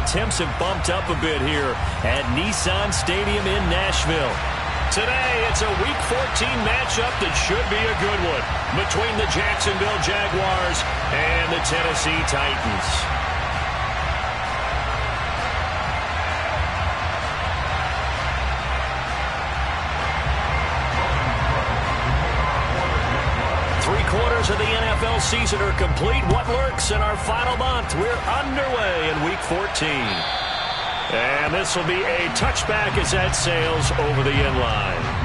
attempts have bumped up a bit here at Nissan Stadium in Nashville. Today, it's a Week 14 matchup that should be a good one between the Jacksonville Jaguars and the Tennessee Titans. Three-quarters of the NFL season are complete. What lurks in our final month? We're underway in Week 14. And this will be a touchback as that sails over the end line.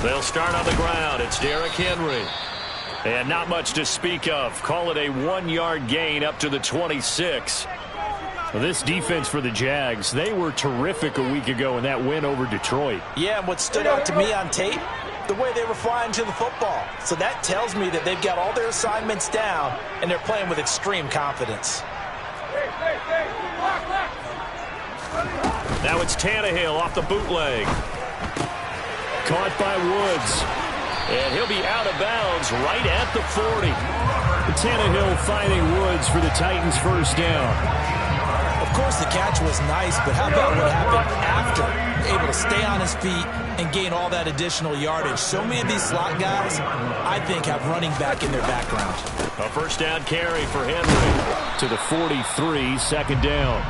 They'll start on the ground. It's Derrick Henry. And not much to speak of. Call it a 1-yard gain up to the 26. Well, this defense for the Jags, they were terrific a week ago in that win over Detroit. Yeah, and what stood out to me on tape, the way they were flying to the football. So that tells me that they've got all their assignments down, and they're playing with extreme confidence. Now it's Tannehill off the bootleg. Caught by Woods. And he'll be out of bounds right at the 40. Tannehill finding Woods for the Titans' first down. Of course, the catch was nice, but how about what happened after? Able to stay on his feet and gain all that additional yardage. So many of these slot guys, I think, have running back in their background. A first down carry for Henry to the 43, second down.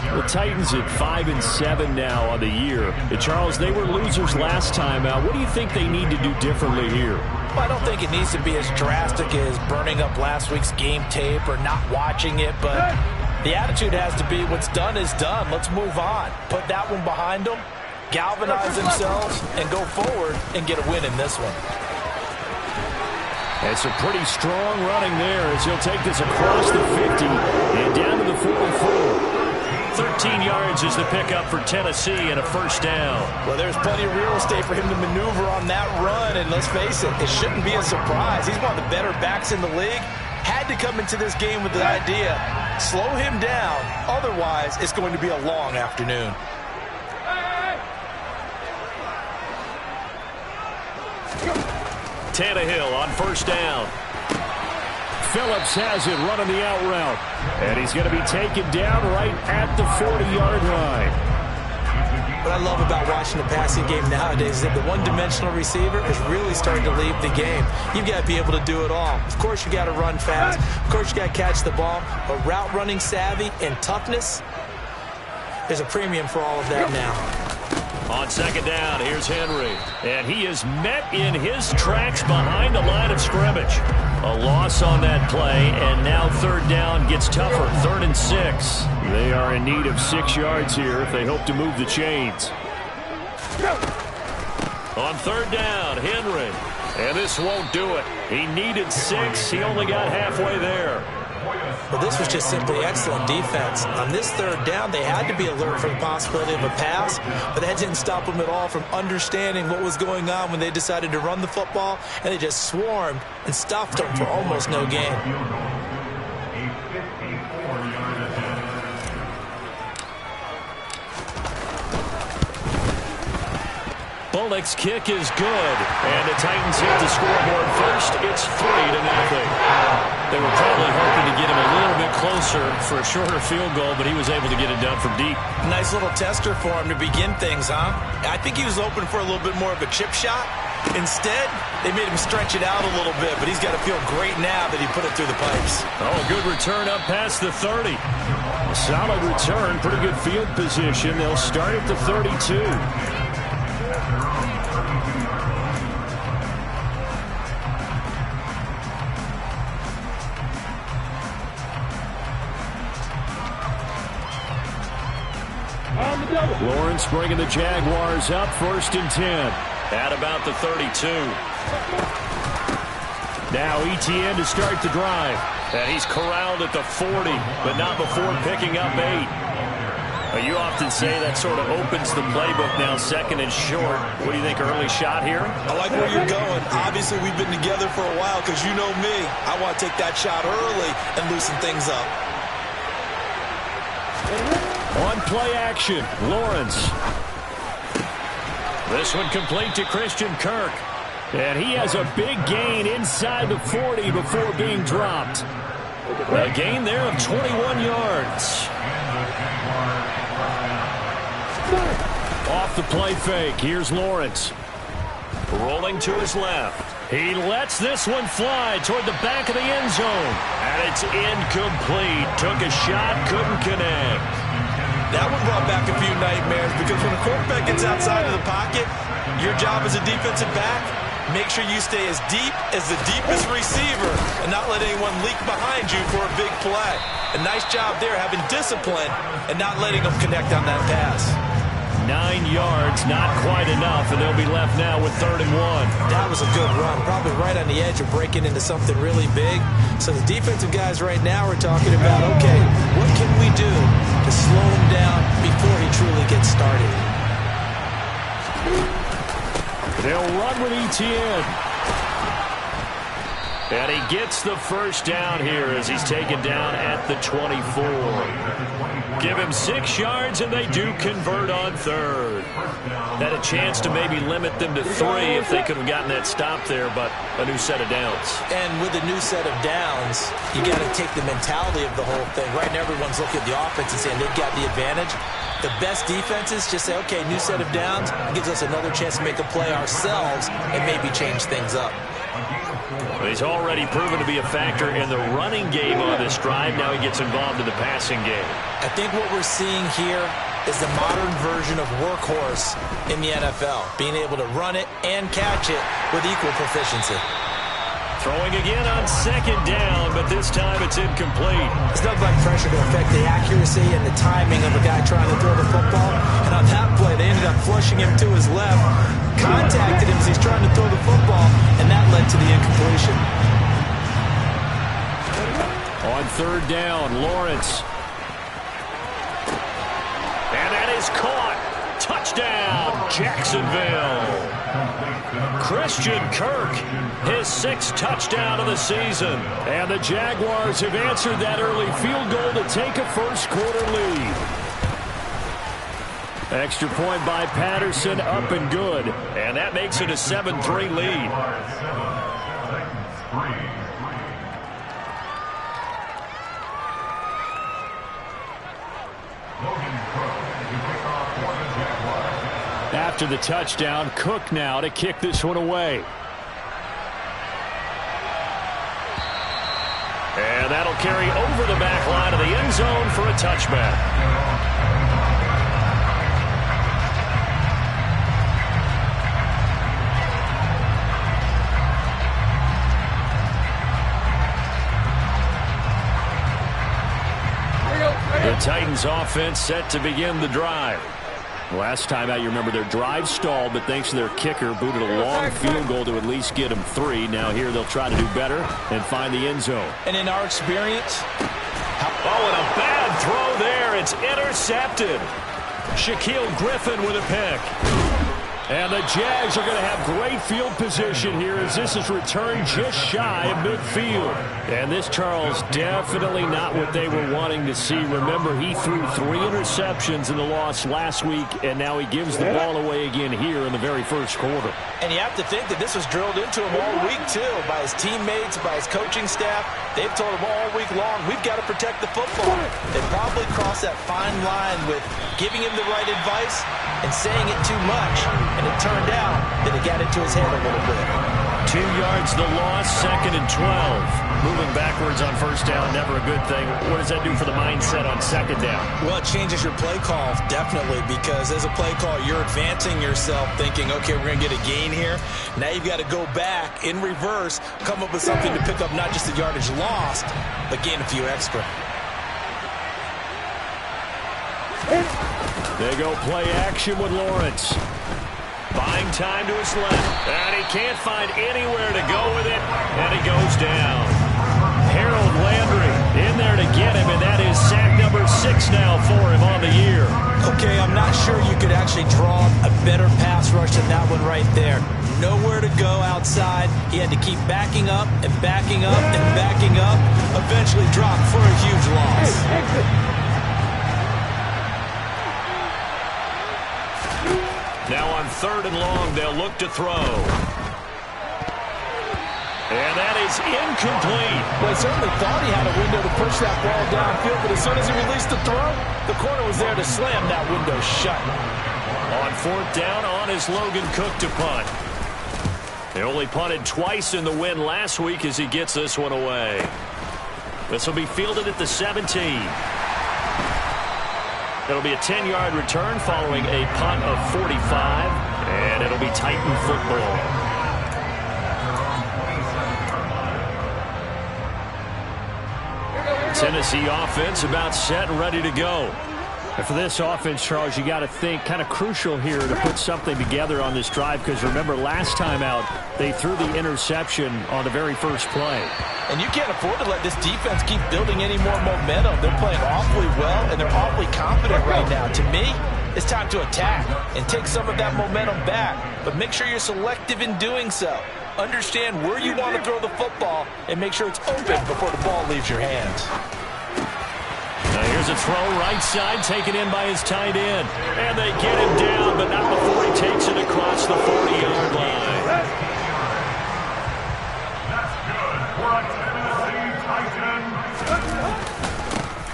The Titans at 5-7 now on the year. Charles, they were losers last time out. What do you think they need to do differently here? Well, I don't think it needs to be as drastic as burning up last week's game tape or not watching it, but the attitude has to be what's done is done. Let's move on. Put that one behind them, galvanize themselves, and go forward and get a win in this one. It's a pretty strong running there as he'll take this across the 50 and down to the 44. 13 yards is the pickup for Tennessee and a first down. Well, there's plenty of real estate for him to maneuver on that run, and let's face it, it shouldn't be a surprise. He's one of the better backs in the league. Had to come into this game with the idea, slow him down, otherwise it's going to be a long afternoon. Tannehill on first down. Phillips has it running the out route. And he's going to be taken down right at the 40-yard line. What I love about watching the passing game nowadays is that the one-dimensional receiver is really starting to leave the game. You've got to be able to do it all. Of course, you got to run fast. Of course, you got to catch the ball. But route running savvy and toughness, there's a premium for all of that now. On second down, here's Henry. And he is met in his tracks behind the line of scrimmage. A loss on that play, and now third down gets tougher. 3rd and 6. They are in need of 6 yards here if they hope to move the chains. On third down, Henry. And this won't do it. He needed 6. He only got halfway there. Well, this was just simply excellent defense. On this third down, they had to be alert for the possibility of a pass, but that didn't stop them at all from understanding what was going on when they decided to run the football, and they just swarmed and stuffed them for almost no gain. Bullock's kick is good, and the Titans hit the scoreboard first. It's 3-0. They were probably hoping to get him a little bit closer for a shorter field goal, but he was able to get it done from deep. Nice little tester for him to begin things, huh? I think he was open for a little bit more of a chip shot. Instead, they made him stretch it out a little bit, but he's got to feel great now that he put it through the pipes. Oh, good return up past the 30. A solid return, pretty good field position. They'll start at the 32. Lawrence bringing the Jaguars up 1st and 10 at about the 32. Now Etienne to start the drive. And he's corralled at the 40, but not before picking up 8. Well, you often say that sort of opens the playbook now, second and short. What do you think, early shot here? I like where you're going. Obviously, we've been together for a while because you know me. I want to take that shot early and loosen things up. On play action, Lawrence. This one complete to Christian Kirk. And he has a big gain inside the 40 before being dropped. A gain there of 21 yards. Off the play fake, here's Lawrence. Rolling to his left. He lets this one fly toward the back of the end zone. And it's incomplete. Took a shot, couldn't connect. That one brought back a few nightmares because when a quarterback gets outside of the pocket, your job as a defensive back, make sure you stay as deep as the deepest receiver and not let anyone leak behind you for a big play. A nice job there having discipline and not letting them connect on that pass. 9 yards, not quite enough, and they'll be left now with 3rd and 1. That was a good run, probably right on the edge of breaking into something really big. So the defensive guys right now are talking about, okay, what can we do to slow him down before he truly gets started? They'll run with ETN. And he gets the first down here as he's taken down at the 24. Give him 6 yards, and they do convert on 3rd. Had a chance to maybe limit them to 3 if they could have gotten that stop there, but a new set of downs. And with a new set of downs, you got to take the mentality of the whole thing. Right now, everyone's looking at the offense and saying they've got the advantage. The best defenses just say, okay, new set of downs. It gives us another chance to make a play ourselves and maybe change things up. Well, he's already proven to be a factor in the running game on this drive. Now he gets involved in the passing game. I think what we're seeing here is the modern version of workhorse in the NFL, being able to run it and catch it with equal proficiency. Throwing again on 2nd down, but this time it's incomplete. It's nothing like pressure to affect the accuracy and the timing of a guy trying to throw the football. And on that play, they ended up flushing him to his left, contacted him as he's trying to throw the football, and that led to the incompletion. On 3rd down, Lawrence. And that is caught. Touchdown, Jacksonville. Christian Kirk, his 6th touchdown of the season. And the Jaguars have answered that early field goal to take a first-quarter lead. Extra point by Patterson, up and good. And that makes it a 7-3 lead. After the touchdown, Cook now to kick this one away. And that'll carry over the back line of the end zone for a touchback. The Titans offense set to begin the drive. Last time out, you remember their drive stalled, but thanks to their kicker, booted a long field goal to at least get them 3. Now here they'll try to do better and find the end zone. And in our experience... Oh, and a bad throw there. It's intercepted. Shaquille Griffin with a pick. And the Jags are going to have great field position here as this is returned just shy of midfield. And this, Charles, definitely not what they were wanting to see. Remember, he threw 3 interceptions in the loss last week, and now he gives the ball away again here in the very first quarter. And you have to think that this was drilled into him all week, too, by his teammates, by his coaching staff. They've told him all week long, we've got to protect the football. They probably crossed that fine line with giving him the right advice and saying it too much. And it turned out that it got into his head a little bit. 2 yards the loss, 2nd and 12. Moving backwards on 1st down, never a good thing. What does that do for the mindset on 2nd down? Well, it changes your play call, definitely, because as a play call, you're advancing yourself thinking, okay, we're going to get a gain here. Now you've got to go back in reverse, come up with something to pick up not just the yardage lost, but gain a few extra. They go play action with Lawrence. Buying time to his left. And he can't find anywhere to go with it. And he goes down. Harold Landry in there to get him, and that is sack number 6 now for him on the year. Okay, I'm not sure you could actually draw a better pass rush than that one right there. Nowhere to go outside. He had to keep backing up and backing up and backing up. Eventually dropped for a huge loss. Now on 3rd and long, they'll look to throw. And that is incomplete. Well, he certainly thought he had a window to push that ball downfield, but as soon as he released the throw, the corner was there to slam that window shut. On 4th down, on is Logan Cook to punt. They only punted twice in the win last week as he gets this one away. This will be fielded at the 17. It'll be a 10-yard return following a punt of 45, and it'll be Titan football. Tennessee offense about set and ready to go. And for this offense, Charles, you got to think kind of crucial here to put something together on this drive, because remember last time out they threw the interception on the very first play. And you can't afford to let this defense keep building any more momentum. They're playing awfully well, and they're awfully confident right now. To me, it's time to attack and take some of that momentum back, but make sure you're selective in doing so. Understand where you want to throw the football and make sure it's open before the ball leaves your hands. Now here's a throw right side taken in by his tight end. And they get him down, but not before he takes it across the 40-yard line.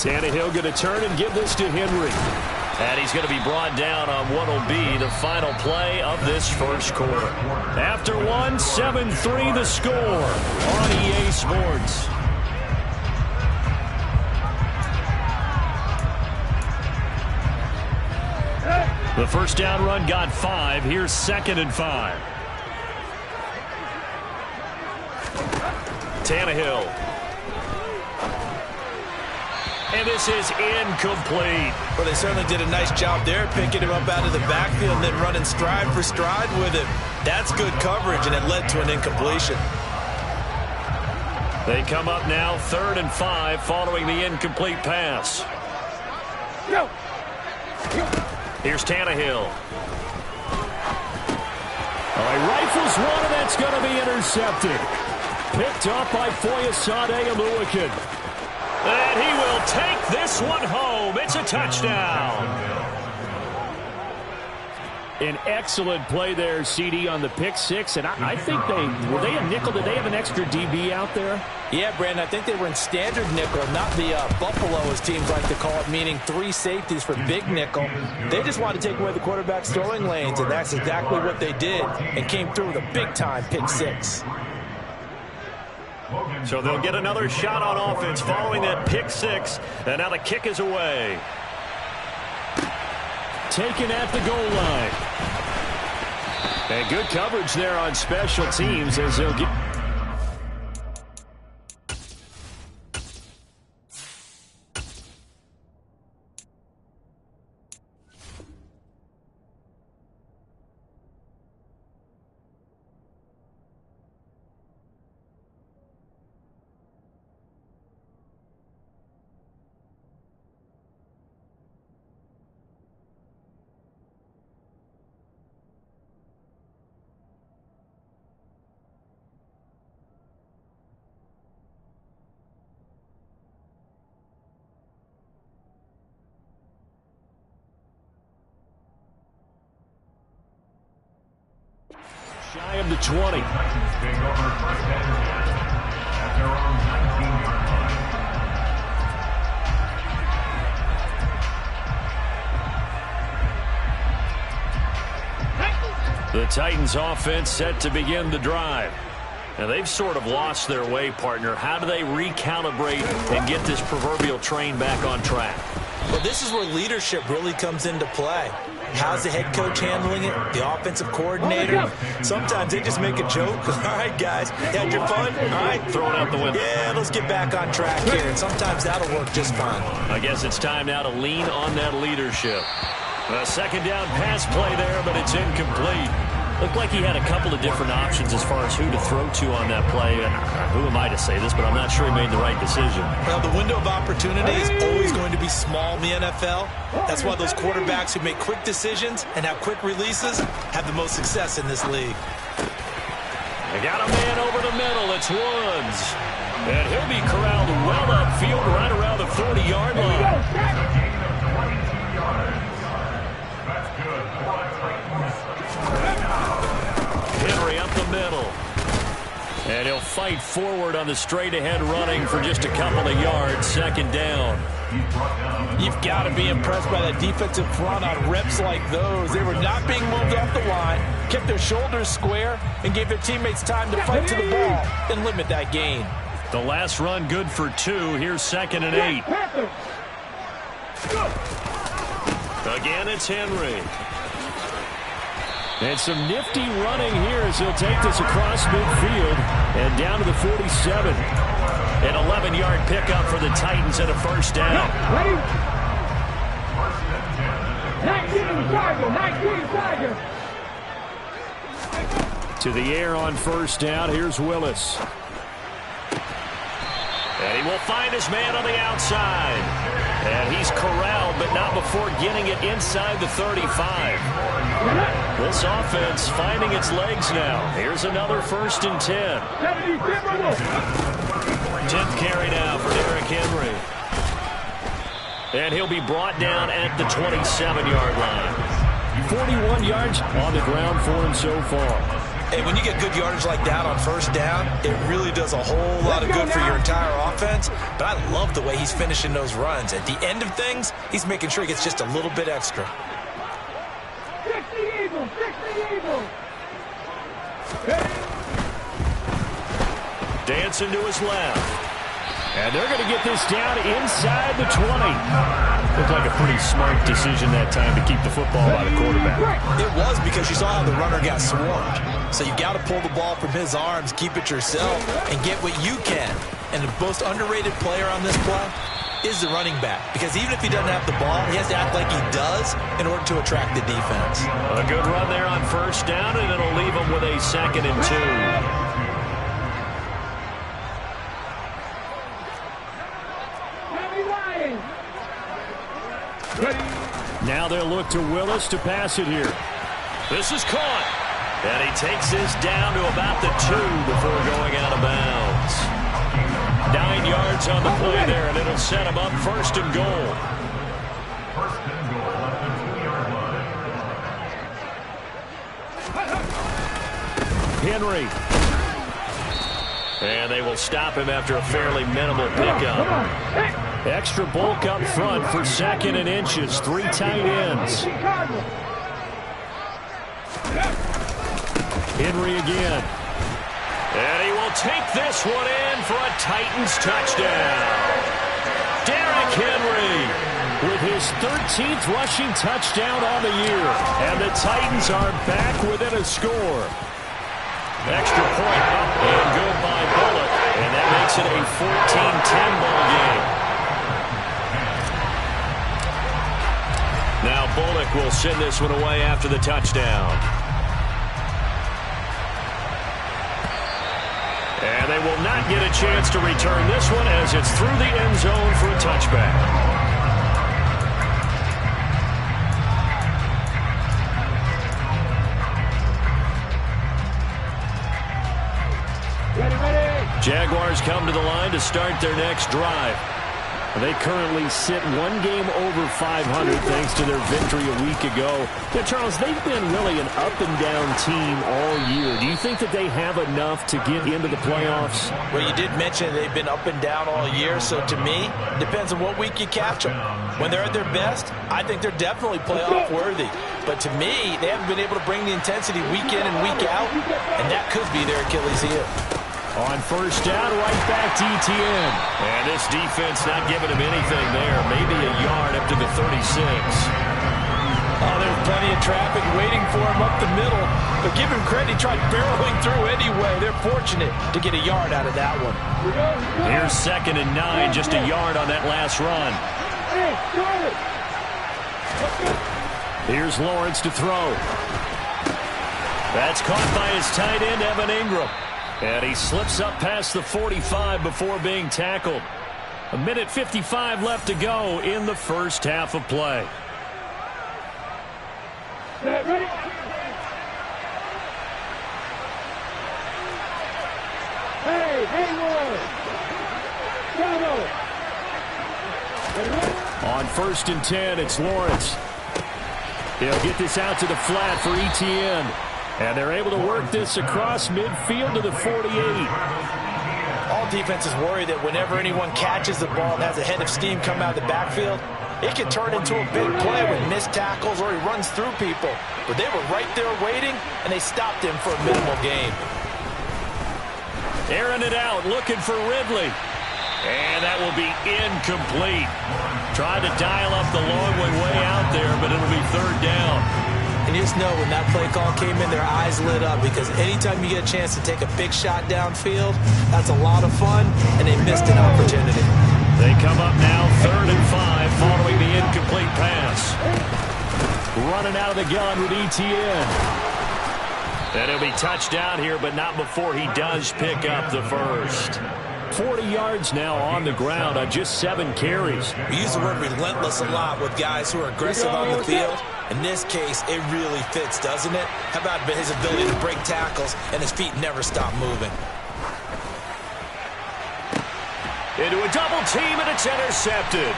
Tannehill going to turn and give this to Henry. And he's going to be brought down on what will be the final play of this first quarter. After one, 7-3 the score on EA Sports. The first down run got 5. Here's 2nd and 5. Tannehill. And this is incomplete. Well, they certainly did a nice job there, picking him up out of the backfield and then running stride for stride with him. That's good coverage, and it led to an incompletion. They come up now 3rd and 5 following the incomplete pass. Here's Tannehill. Oh, he rifles one, and that's going to be intercepted. Picked up by Foyesade Oluwakin. And he will take this one home. It's a touchdown. An excellent play there, CD, on the pick six. And I think were they a nickel? Did they have an extra DB out there? Yeah, Brandon, I think they were in standard nickel, not the Buffalo, as teams like to call it, meaning 3 safeties for big nickel. They just wanted to take away the quarterback's throwing lanes, and that's exactly what they did, and came through with a big-time pick six. So they'll get another shot on offense following that pick six, and now the kick is away. Taken at the goal line. And good coverage there on special teams as they'll get... Shy of the 20. The Titans offense set to begin the drive. Now they've sort of lost their way, partner. How do they recalibrate and get this proverbial train back on track? Well, this is where leadership really comes into play. How's the head coach handling it? The offensive coordinator? Sometimes they just make a joke. All right, guys, had your fun? All right, throw it out the window. Yeah, let's get back on track here. And sometimes that'll work just fine. I guess it's time now to lean on that leadership. A second down pass play there, but it's incomplete. Looked like he had a couple of different options as far as who to throw to on that play. And who am I to say this, but I'm not sure he made the right decision. Well, the window of opportunity is always going to be small in the NFL. That's why those quarterbacks who make quick decisions and have quick releases have the most success in this league. They got a man over the middle. It's Woods. And he'll be corralled well upfield right around the 30-yard line. Henry up the middle. And he'll fight forward on the straight-ahead running for just a couple of yards. Second down. You've got to be impressed by that defensive front on reps like those. They were not being moved off the line, kept their shoulders square, and gave their teammates time to fight to the ball and limit that gain. The last run good for 2. Here's 2nd and 8. Again, it's Henry. And some nifty running here as he'll take this across midfield and down to the 47. An 11-yard pickup for the Titans and a first down. 19 Tiger. To the air on first down. Here's Willis. And he will find his man on the outside. And he's corralled, but not before getting it inside the 35. This offense finding its legs now. Here's another 1st and 10. 10th carry now for Derrick Henry. And he'll be brought down at the 27-yard line. 41 yards on the ground for him so far. And when you get good yardage like that on first down, it really does a whole lot of good for your entire offense. But I love the way he's finishing those runs. At the end of things, he's making sure he gets just a little bit extra. 60 Eagles. Dancing to his left. And they're going to get this down inside the 20. Looked like a pretty smart decision that time to keep the football by the quarterback. It was, because you saw how the runner got swarmed. So you got to pull the ball from his arms, keep it yourself, and get what you can. And the most underrated player on this play is the running back. Because even if he doesn't have the ball, he has to act like he does in order to attract the defense. A good run there on first down, and it'll leave him with a 2nd and 2. Now they'll look to Willis to pass it here. This is caught. And he takes this down to about the 2 before going out of bounds. 9 yards on the play there, and it'll set him up 1st and goal. Henry. And they will stop him after a fairly minimal pickup. Extra bulk up front for 2nd and inches. 3 tight ends. Henry again. And he will take this one in for a Titans touchdown. Derrick Henry with his 13th rushing touchdown on the year. And the Titans are back within a score. Extra point up and good by Bullock. And that makes it a 14-10 ball game. Now Bullock will send this one away after the touchdown. And they will not get a chance to return this one as it's through the end zone for a touchback. Jaguars come to the line to start their next drive. They currently sit 1 game over 500 thanks to their victory a week ago. Yeah, Charles, they've been really an up-and-down team all year. Do you think that they have enough to get into the playoffs? Well, you did mention they've been up and down all year, so to me, it depends on what week you catch them. When they're at their best, I think they're definitely playoff-worthy. But to me, they haven't been able to bring the intensity week in and week out, and that could be their Achilles heel. On first down, right back to ETN. And this defense not giving him anything there. Maybe a yard up to the 36. Oh, there's plenty of traffic waiting for him up the middle. But give him credit, he tried barreling through anyway. They're fortunate to get a yard out of that one. Here's 2nd and 9, just a yard on that last run. Here's Lawrence to throw. That's caught by his tight end, Evan Ingram. And he slips up past the 45 before being tackled. 1:55 left to go in the first half of play. Set, ready? Hey, Hayward! Bravo! On 1st and 10, it's Lawrence. He'll get this out to the flat for Etienne. And they're able to work this across midfield to the 48. All defenses worry that whenever anyone catches the ball and has a head of steam come out of the backfield, it can turn into a big play with missed tackles or he runs through people. But they were right there waiting, and they stopped him for a minimal gain. Airing it out, looking for Ridley. And that will be incomplete. Tried to dial up the long way out there, but it'll be 3rd down. And you just know when that play call came in, their eyes lit up because anytime you get a chance to take a big shot downfield, that's a lot of fun, and they missed an opportunity. They come up now 3rd and 5 following the incomplete pass. Running out of the gun with Etienne. And he'll be touched down here, but not before he does pick up the first. 40 yards now on the ground on just 7 carries. We use the word relentless a lot with guys who are aggressive on the field. In this case, it really fits, doesn't it? How about his ability to break tackles and his feet never stop moving? Into a double team, and it's intercepted.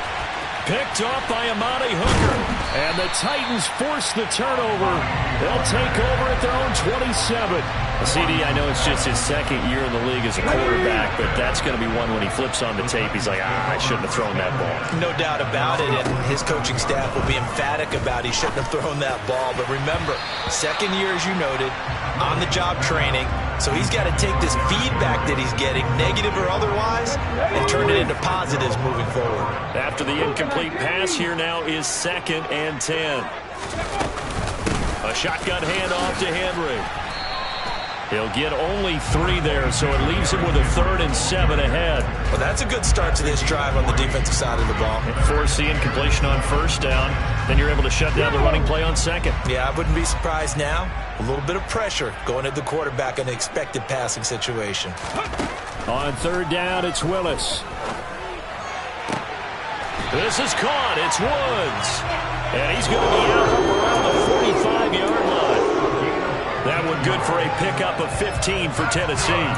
Picked off by Amani Hooker. And the Titans force the turnover. They'll take over at their own 27. CD, I know it's just his 2nd year in the league as a quarterback, but that's going to be one when he flips on the tape. He's like, I shouldn't have thrown that ball. No doubt about it, and his coaching staff will be emphatic about he shouldn't have thrown that ball. But remember, 2nd year, as you noted, on-the-job training. So he's got to take this feedback that he's getting, negative or otherwise, and turn it into positives moving forward. After the incomplete pass, here now is 2nd and 10. A shotgun handoff to Henry. He'll get only 3 there, so it leaves him with a 3rd and 7 ahead. Well, that's a good start to this drive on the defensive side of the ball. Force the incompletion on 1st down. Then you're able to shut down the running play on 2nd. Yeah, I wouldn't be surprised now. A little bit of pressure going at the quarterback in an expected passing situation. On 3rd down, it's Willis. This is caught. It's Woods. And he's going to be out around the 45-yard line. That one good for a pickup of 15 for Tennessee.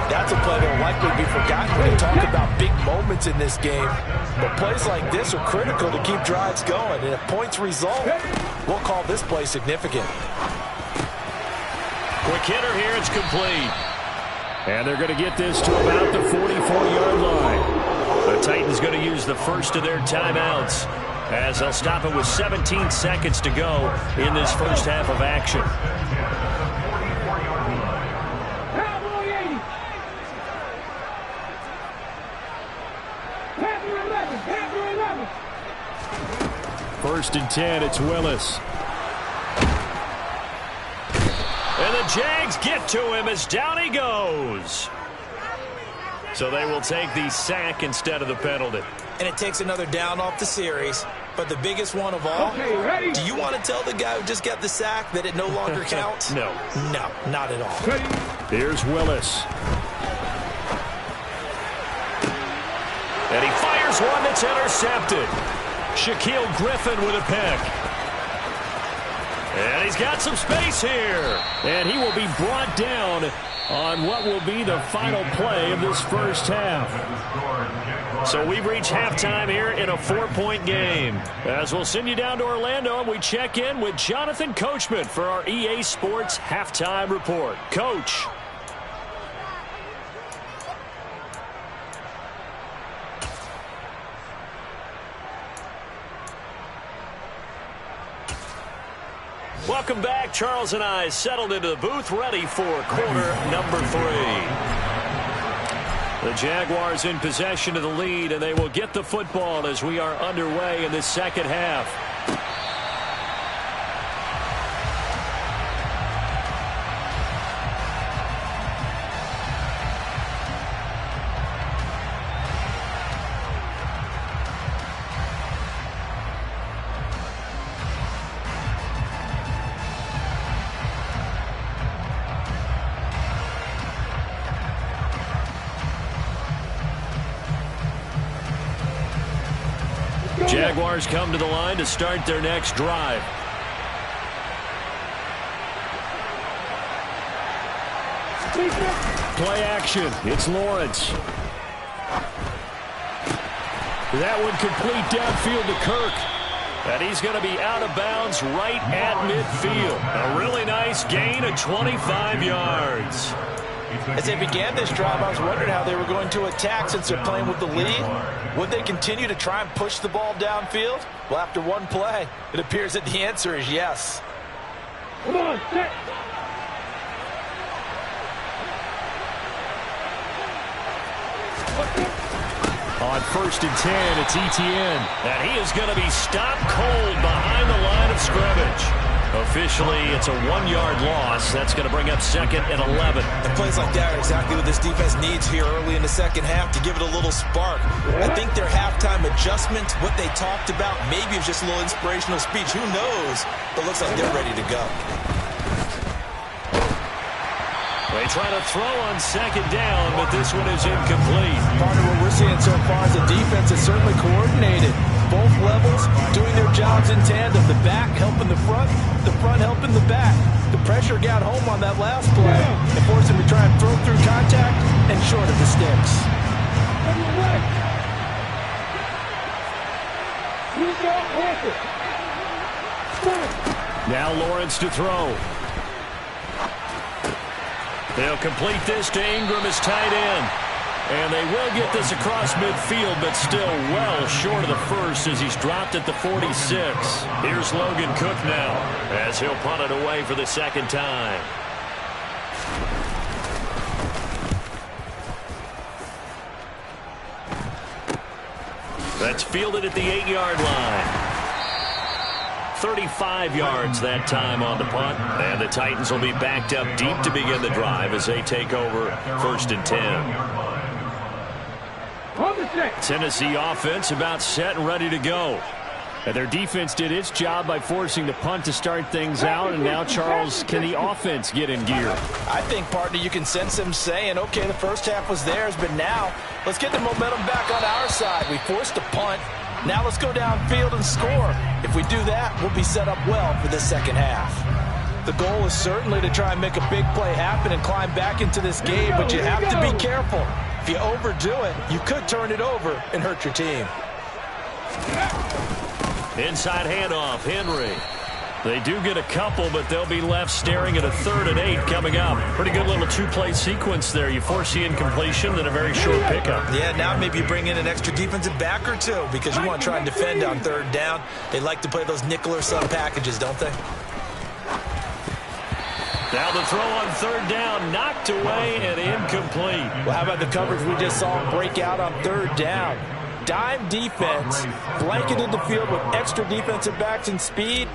That's a play that will likely be forgotten when you talk about big moments in this game. But plays like this are critical to keep drives going. And if points result, we'll call this play significant. Quick hitter here. It's complete. And they're going to get this to about the 44-yard line. The Titans going to use the first of their timeouts as they'll stop it with 17 seconds to go in this first half of action. Cowboy 80. Panther 11. 1st and 10, it's Willis. And the Jags get to him as down he goes. So they will take the sack instead of the penalty. And it takes another down off the series. But the biggest one of all, do you want to tell the guy who just got the sack that it no longer counts? No. No, not at all. Here's Willis. And he fires one that's intercepted. Shaquille Griffin with a pick. And he's got some space here. And he will be brought down on what will be the final play of this first half. So we've reached halftime here in a 4-point game. As we'll send you down to Orlando, and we check in with Jonathan Coachman for our EA Sports Halftime Report. Coach. Welcome back. Charles and I settled into the booth, ready for quarter number 3. The Jaguars in possession of the lead, and they will get the football as we are underway in the second half. Jaguars come to the line to start their next drive. Play action. It's Lawrence. That one complete downfield to Kirk. And he's going to be out of bounds right at midfield. A really nice gain of 25 yards. As they began this drive, I was wondering how they were going to attack since they're playing with the lead. Would they continue to try and push the ball downfield? Well, after one play, it appears that the answer is yes. Come on, set. On 1st and 10, it's Etienne. And he is going to be stopped cold behind the line of scrimmage. Officially, it's a 1-yard loss. That's going to bring up 2nd and 11. And plays like that are exactly what this defense needs here early in the second half to give it a little spark. I think their halftime adjustments, what they talked about, maybe it was just a little inspirational speech. Who knows? But it looks like they're ready to go. They try to throw on 2nd down, but this one is incomplete. Part of what we're seeing so far is the defense is certainly coordinated. Both levels doing their jobs in tandem. The back helping the front helping the back. The pressure got home on that last play and forced them to try and throw through contact and short of the sticks. Now Lawrence to throw. They'll complete this to Ingram as tight end. And they will get this across midfield, but still well short of the first as he's dropped at the 46. Here's Logan Cook now as he'll punt it away for the 2nd time. That's fielded at the 8-yard line. 35 yards that time on the punt. And the Titans will be backed up deep to begin the drive as they take over 1st and 10. Tennessee offense about set and ready to go. And their defense did its job by forcing the punt to start things out. And now, Charles, can the offense get in gear? I think, partner, you can sense them saying, okay, the first half was theirs, but now let's get the momentum back on our side. We forced a punt. Now let's go downfield and score. If we do that, we'll be set up well for the second half. The goal is certainly to try and make a big play happen and climb back into this game, but you have to be careful. If you overdo it, you could turn it over and hurt your team. Inside handoff, Henry. They do get a couple, but they'll be left staring at a 3rd and 8 coming up. Pretty good little 2-play sequence there. You force the incompletion, then a very short pickup. Yeah, now maybe you bring in an extra defensive back or two because you want to try and defend on 3rd down. They like to play those nickel or sub packages, don't they? Now the throw on 3rd down, knocked away and incomplete. Well, how about the coverage we just saw break out on 3rd down? Dime defense, blanketed the field with extra defensive backs and speed,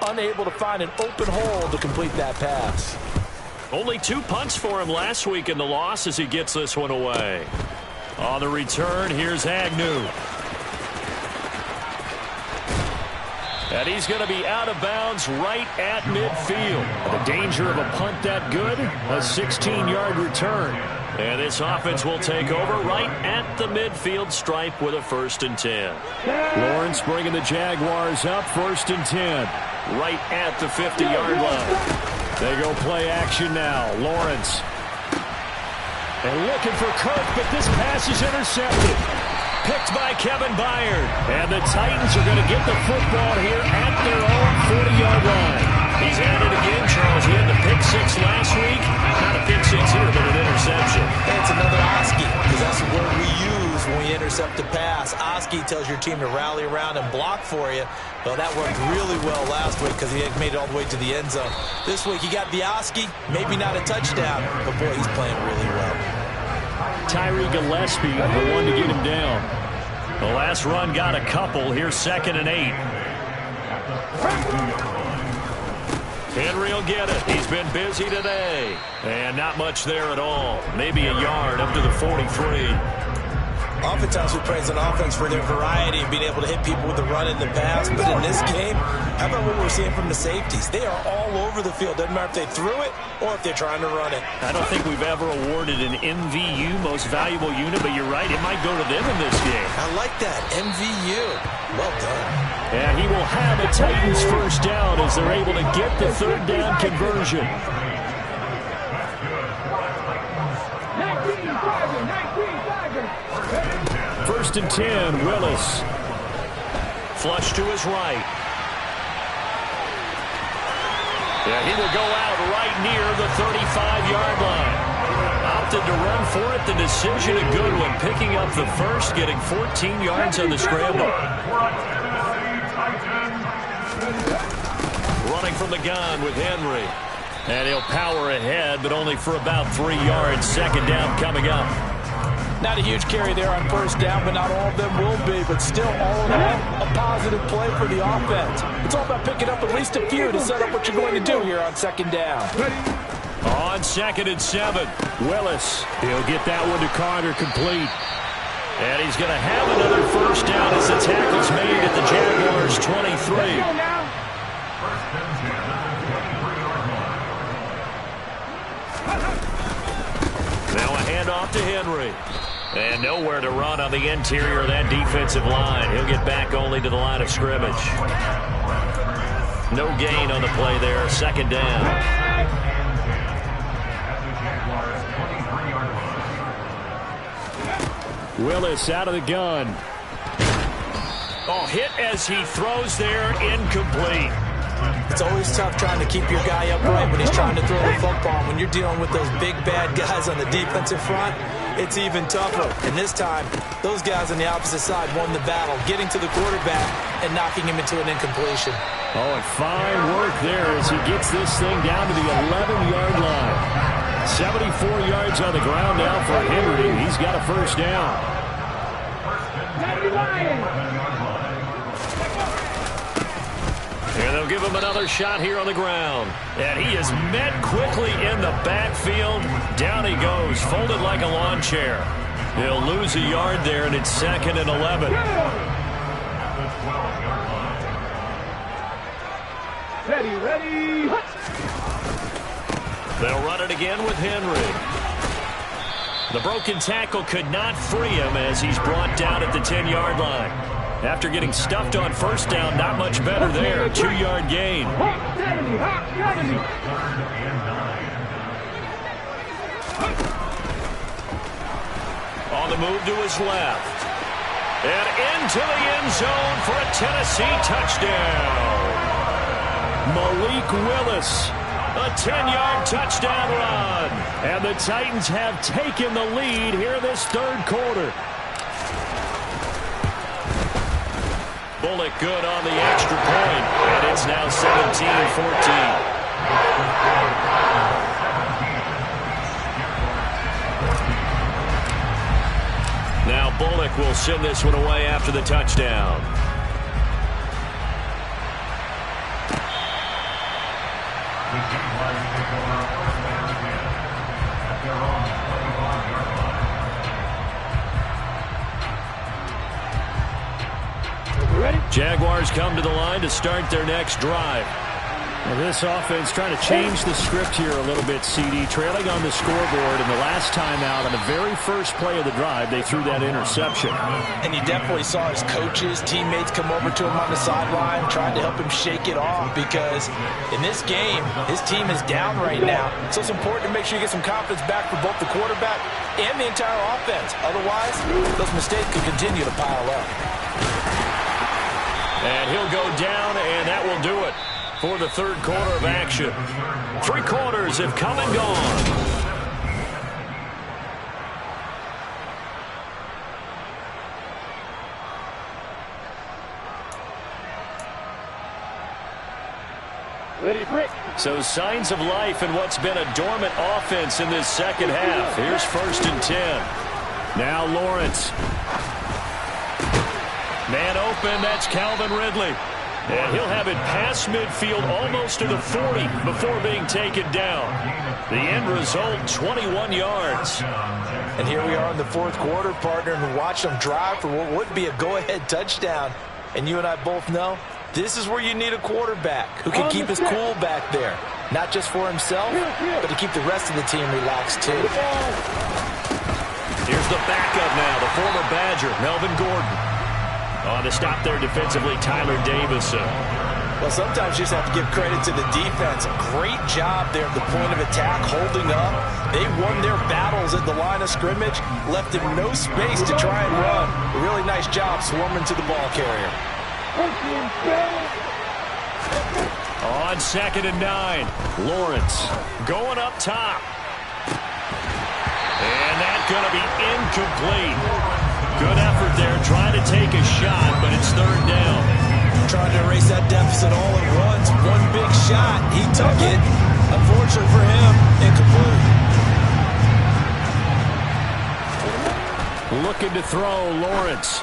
unable to find an open hole to complete that pass. Only 2 punts for him last week in the loss as he gets this one away. On the return, here's Agnew. And he's going to be out of bounds right at midfield. The danger of a punt that good, a 16-yard return. And this offense will take over right at the midfield stripe with a 1st and 10. Lawrence bringing the Jaguars up, 1st and 10. Right at the 50-yard line. They go play action now. Lawrence. And looking for Kirk, but this pass is intercepted. Picked by Kevin Byard. And the Titans are going to get the football here at their own 40-yard line. He's at it again, Charles. He had the pick 6 last week. Not a pick 6 here, but an interception. And it's another Oski, because that's the word we use when we intercept a pass. Oski tells your team to rally around and block for you. Well, that worked really well last week because he had made it all the way to the end zone. This week, he got the Oski, maybe not a touchdown, but boy, he's playing really well. Tyree Gillespie, the one to get him down. The last run got a couple. Here's 2nd and 8. Henry will get it. He's been busy today. And not much there at all. Maybe a yard up to the 43. Oftentimes we praise an offense for their variety and being able to hit people with the run and the pass. But in this game, how about what we're seeing from the safeties? They are all over the field. Doesn't matter if they threw it or if they're trying to run it. I don't think we've ever awarded an MVU, most valuable unit, but you're right, it might go to them in this game. I like that. MVU. Well done. And he will have a Titans first down as they're able to get the third down conversion. 1st and 10, Willis. Flush to his right. Yeah, he will go out right near the 35-yard line. Opted to run for it. The decision a good one. Picking up the first, getting 14 yards on the scramble. Running from the gun with Henry. And he'll power ahead, but only for about 3 yards. 2nd down coming up. Not a huge carry there on 1st down, but not all of them will be. But still, all in all, a positive play for the offense. It's all about picking up at least a few to set up what you're going to do here on 2nd down. On 2nd and 7, Willis. He'll get that one to Carter complete. and he's going to have another 1st down as the tackle's made at the Jaguars' 23. Now a handoff to Henry. And nowhere to run on the interior of that defensive line. He'll get back only to the line of scrimmage. No gain on the play there. 2nd down. Willis out of the gun. Oh, hit as he throws there. Incomplete. It's always tough trying to keep your guy upright when he's trying to throw the football. When you're dealing with those big, bad guys on the defensive front, it's even tougher. And this time, those guys on the opposite side won the battle, getting to the quarterback and knocking him into an incompletion. Oh, and fine work there as he gets this thing down to the 11-yard line. 74 yards on the ground now for Henry. He's got a 1st down. And they'll give him another shot here on the ground. And he is met quickly in the backfield. Down he goes, folded like a lawn chair. He'll lose a yard there, and it's 2nd and 11. Ready. They'll run it again with Henry. The broken tackle could not free him as he's brought down at the 10-yard line. After getting stuffed on 1st down, not much better there. 2-yard gain. On the move to his left. And into the end zone for a Tennessee touchdown. Malik Willis. A 10-yard touchdown run. And the Titans have taken the lead here this 3rd quarter. Bullock good on the extra point. And it's now 17-14. Now Bullock will send this one away after the touchdown. Jaguars come to the line to start their next drive. Well, this offense trying to change the script here a little bit, CD. Trailing on the scoreboard, and the last time out on the very first play of the drive, they threw that interception. And you definitely saw his coaches, teammates come over to him on the sideline, trying to help him shake it off, because in this game, his team is down right now. So it's important to make sure you get some confidence back for both the quarterback and the entire offense. Otherwise, those mistakes could continue to pile up. And he'll go down, and that will do it for the 3rd quarter of action. 3 quarters have come and gone. Ready, Brick. So signs of life in what's been a dormant offense in this 2nd half. Here's 1st and 10. Now Lawrence. Man open, that's Calvin Ridley. And he'll have it past midfield almost to the 40 before being taken down. The end result, 21 yards. And here we are in the fourth quarter, partner, and watch them drive for what would be a go-ahead touchdown. And you and I both know this is where you need a quarterback who can keep his cool back there. Not just for himself, but to keep the rest of the team relaxed too. Here's the backup now, the former Badger, Melvin Gordon. On the stop there defensively, Tyler Davison. Well, sometimes you just have to give credit to the defense. Great job there at the point of attack, holding up. They won their battles at the line of scrimmage, left him no space to try and run. A really nice job swarming to the ball carrier. On 2nd and 9, Lawrence going up top. And that's going to be incomplete. Good effort there, trying to take a shot, but it's 3rd down. Trying to erase that deficit all at once. One big shot. He took it. Unfortunately for him, incomplete. Looking to throw, Lawrence.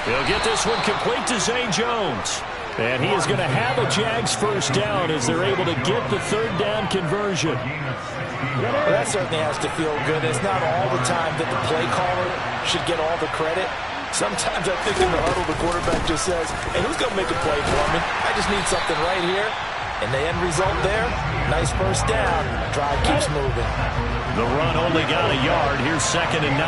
He'll get this one complete to Zay Jones. And he is going to have a Jags first down as they're able to get the 3rd down conversion. Well, that certainly has to feel good. It's not all the time that the play caller should get all the credit. Sometimes I think in the huddle, the quarterback just says, hey, who's going to make a play for me? I just need something right here. And the end result there, nice first down. Drive keeps moving. The run only got a yard. Here's 2nd and 9.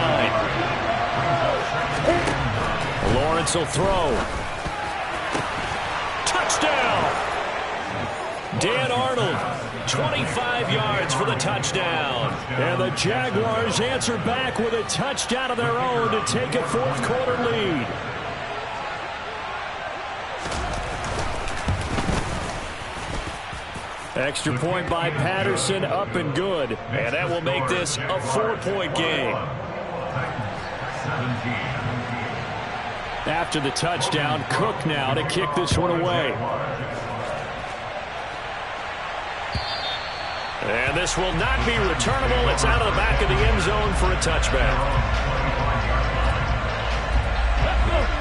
Lawrence will throw. Touchdown! Dan Arnold, 25 yards for the touchdown. And the Jaguars answer back with a touchdown of their own to take a fourth quarter lead. Extra point by Patterson, up and good. And that will make this a 4-point game. After the touchdown, Cook now to kick this one away. And this will not be returnable. It's out of the back of the end zone for a touchback.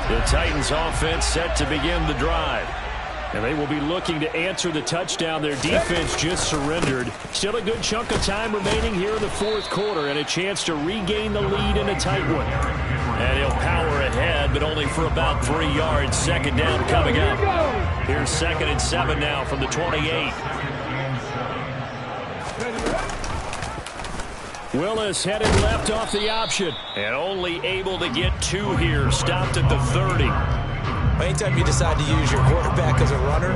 The Titans offense set to begin the drive. And they will be looking to answer the touchdown. Their defense just surrendered. Still a good chunk of time remaining here in the fourth quarter and a chance to regain the lead in a tight one. And he'll power ahead, but only for about 3 yards. 2nd down coming up. Here's 2nd and 7 now from the 28. Willis headed left off the option. And only able to get 2 here. Stopped at the 30. Anytime you decide to use your quarterback as a runner,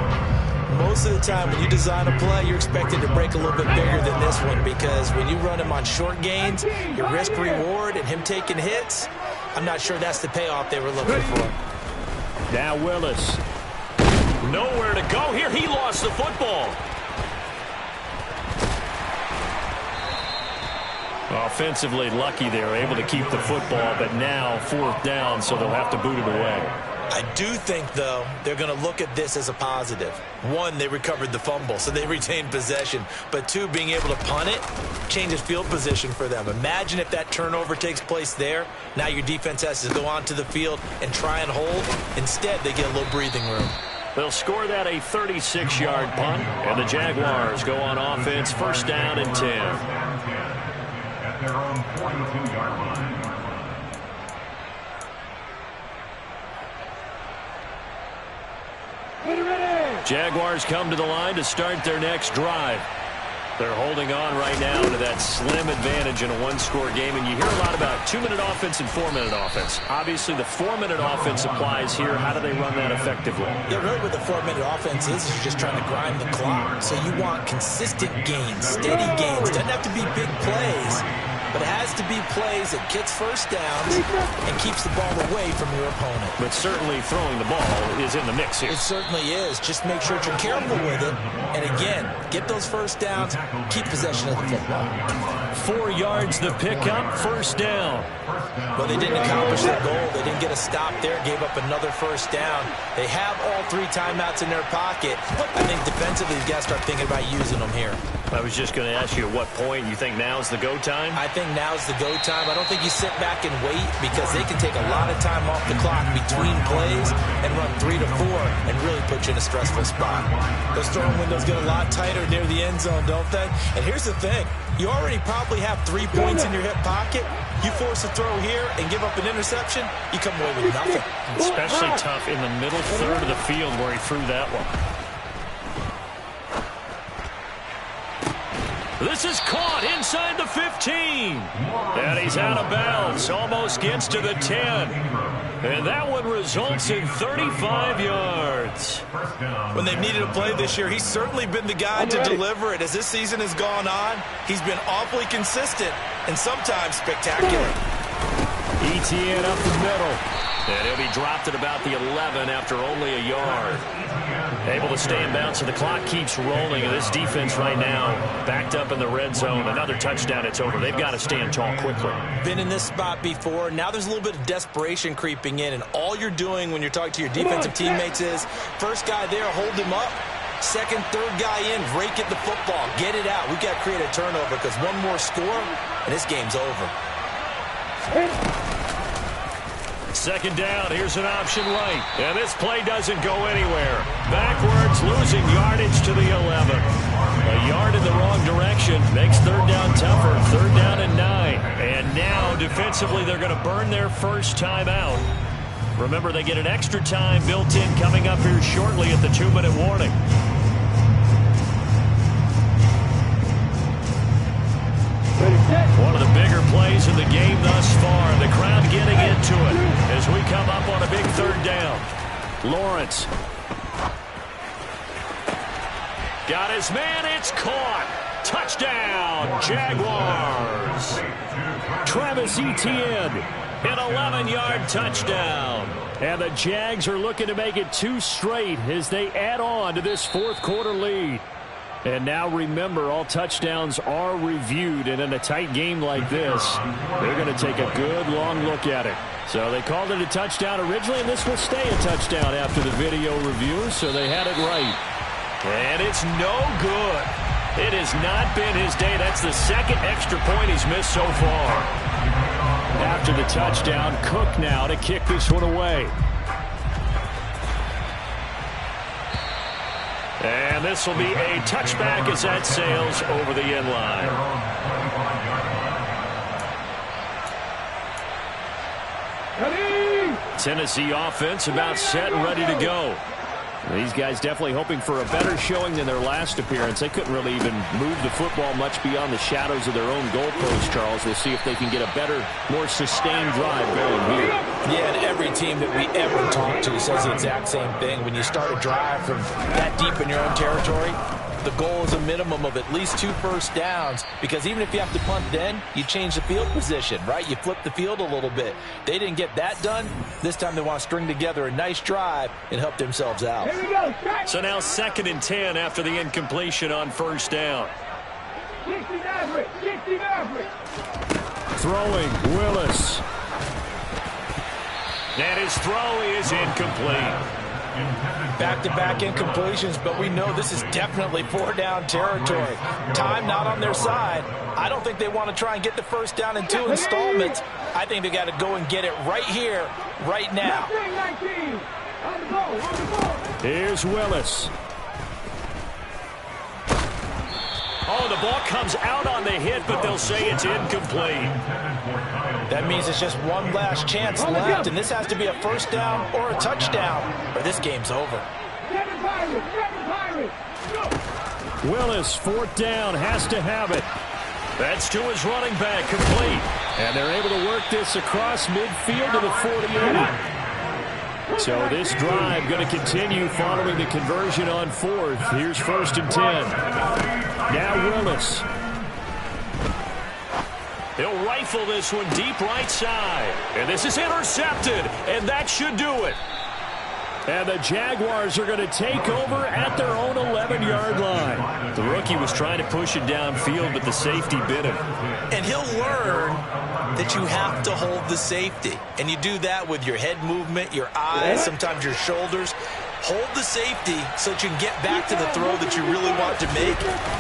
most of the time when you design a play, you're expected to break a little bit bigger than this one, because when you run him on short gains, your risk-reward and him taking hits, I'm not sure that's the payoff they were looking for. Now Willis. Nowhere to go here. He lost the football. Offensively lucky they were able to keep the football, but now 4th down, so they'll have to boot it away. I do think, though, they're going to look at this as a positive. 1, they recovered the fumble, so they retained possession. But 2, being able to punt it changes field position for them. Imagine if that turnover takes place there. Now your defense has to go onto the field and try and hold. Instead, they get a little breathing room. They'll score that a 36-yard punt, and the Jaguars go on offense, 1st down and 10. At their own 42-yard line. Jaguars come to the line to start their next drive. They're holding on right now to that slim advantage in a 1-score game, and you hear a lot about 2-minute offense and 4-minute offense. Obviously, the 4-minute offense applies here. How do they run that effectively? Yeah, really what the 4-minute offense is you're just trying to grind the clock. So you want consistent gains, steady gains. Doesn't have to be big plays, but it has to be plays that gets first downs and keeps the ball away from your opponent. But certainly throwing the ball is in the mix here. It certainly is. Just make sure that you're careful with it. And again, get those first downs, keep possession of the football. 4 yards the pickup, 1st down. Well, they didn't accomplish their goal. They didn't get a stop there, gave up another 1st down. They have all 3 timeouts in their pocket. I think defensively, you've got to start thinking about using them here. I was just going to ask you at what point you think now's the go time? I think now's the go time. I don't think you sit back and wait because they can take a lot of time off the clock between plays and run 3 to 4 and really put you in a stressful spot. Those throwing windows get a lot tighter near the end zone, don't they? And here's the thing. You already probably have 3 points in your hip pocket. You force a throw here and give up an interception, you come away with nothing. Especially tough in the middle third of the field where he threw that one. This is caught inside the 15. And he's out of bounds. Almost gets to the 10. And that one results in 35 yards. When they've needed a play this year, he's certainly been the guy to deliver it. As this season has gone on, he's been awfully consistent and sometimes spectacular. ETN up the middle. And he'll be dropped at about the 11 after only a yard. Able to stay in bounds, so the clock keeps rolling. And this defense right now backed up in the red zone. Another touchdown, it's over. They've got to stand tall quickly. Been in this spot before. Now there's a little bit of desperation creeping in. And all you're doing when you're talking to your defensive teammates is, first guy there, hold him up. Second, third guy in, rake at the football. Get it out. We've got to create a turnover because one more score, and this game's over. Second down, here's an option right. And this play doesn't go anywhere. Backwards, losing yardage to the 11. A yard in the wrong direction makes third down tougher. Third down and 9. And now, defensively, they're going to burn their first time out. Remember, they get an extra time built in coming up here shortly at the 2-minute warning. One of the bigger plays in the game thus far. The crowd getting into it as we come up on a big third down. Lawrence. Got his man. It's caught. Touchdown, Jaguars. Travis Etienne. An 11-yard touchdown. And the Jags are looking to make it 2 straight as they add on to this fourth quarter lead. And now remember, all touchdowns are reviewed, and in a tight game like this, they're going to take a good long look at it. So they called it a touchdown originally, and this will stay a touchdown after the video review, so they had it right. And it's no good. It has not been his day. That's the second extra point he's missed so far. After the touchdown, Cook now to kick this one away. And this will be a touchback as that sails over the end line. Tennessee offense about set and ready to go. These guys definitely hoping for a better showing than their last appearance. They couldn't really even move the football much beyond the shadows of their own goalpost, Charles. We'll see if they can get a better, more sustained drive going here. Yeah, and every team that we ever talk to says the exact same thing. When you start a drive from that deep in your own territory, the goal is a minimum of at least 2 first downs, because even if you have to punt then, you change the field position, right? You flip the field a little bit. They didn't get that done. This time they want to string together a nice drive and help themselves out. So now 2nd and 10 after the incompletion on first down. Throwing, Willis. And his throw is incomplete. Back-to-back incompletions, but we know this is definitely 4-down territory. Time not on their side. I don't think they want to try and get the first down in 2 installments. I think they got to go and get it right here, right now. Here's Willis. Oh, the ball comes out on the hit, but they'll say it's incomplete. That means it's just one last chance left, and this has to be a first down or a touchdown, or this game's over. Willis, 4th down, has to have it. That's to his running back, complete. And they're able to work this across midfield to the 48. So this drive going to continue following the conversion on 4th. Here's 1st and 10. Now Willis. He'll rifle this one deep right side. And this is intercepted, and that should do it. And the Jaguars are going to take over at their own 11-yard line. The rookie was trying to push it downfield, but the safety bit him. And he'll learn that you have to hold the safety. And you do that with your head movement, your eyes, sometimes your shoulders. hold the safety so that you can get back to the throw that you really want to make.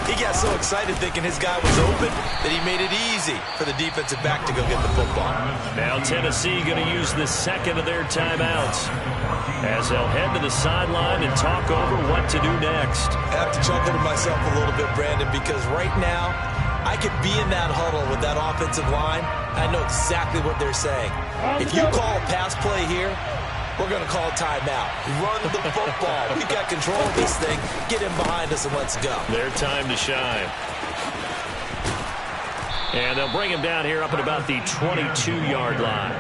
He got so excited thinking his guy was open that he made it easy for the defensive back to go get the football. Now Tennessee going to use the second of their timeouts as they'll head to the sideline and talk over what to do next. I have to chuckle to myself a little bit, Brandon, because right now I could be in that huddle with that offensive line. I know exactly what they're saying. If you call a pass play here, we're going to call a timeout. Run the football. We've got control of this thing. Get him behind us and let's go. Their time to shine. And they'll bring him down here up at about the 22-yard line.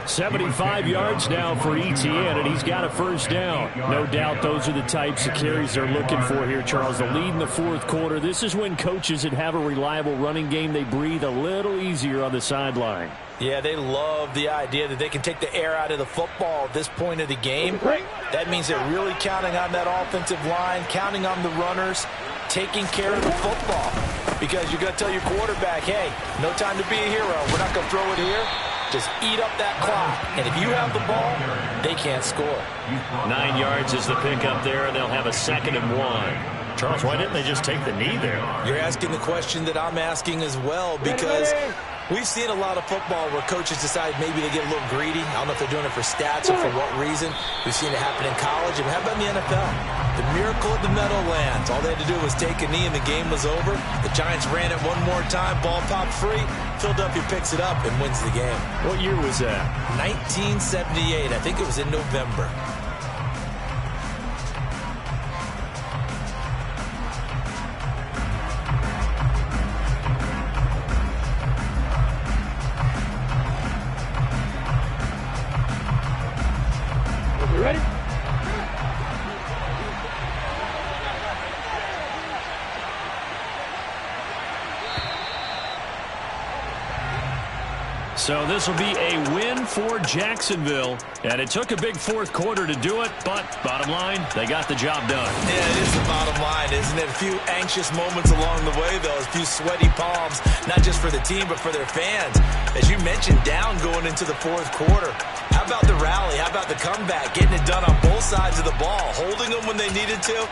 75 yards now for Etienne, and he's got a first down. No doubt those are the types of carries they're looking for here, Charles. The lead in the fourth quarter. This is when coaches that have a reliable running game, they breathe a little easier on the sideline. Yeah, they love the idea that they can take the air out of the football at this point of the game. That means they're really counting on that offensive line, counting on the runners, taking care of the football. Because you're going to tell your quarterback, hey, no time to be a hero. We're not going to throw it here. Just eat up that clock. And if you have the ball, they can't score. 9 yards is the pickup there, and they'll have a 2nd and 1. Charles, why didn't they just take the knee there? You're asking the question that I'm asking as well, because we've seen a lot of football where coaches decide maybe they get a little greedy. I don't know if they're doing it for stats or for what reason. We've seen it happen in college. And how about in the NFL? The miracle of the Meadowlands. All they had to do was take a knee and the game was over. The Giants ran it one more time. Ball popped free. Philadelphia picks it up and wins the game. What year was that? 1978. I think it was in November. You ready? So this will be a win for Jacksonville. And it took a big fourth quarter to do it, but bottom line, they got the job done. Yeah, it is the bottom line, isn't it? A few anxious moments along the way, though. A few sweaty palms, not just for the team, but for their fans. As you mentioned, down going into the fourth quarter. How about the rally? How about the comeback? Getting it done on both sides of the ball, holding them when they needed to,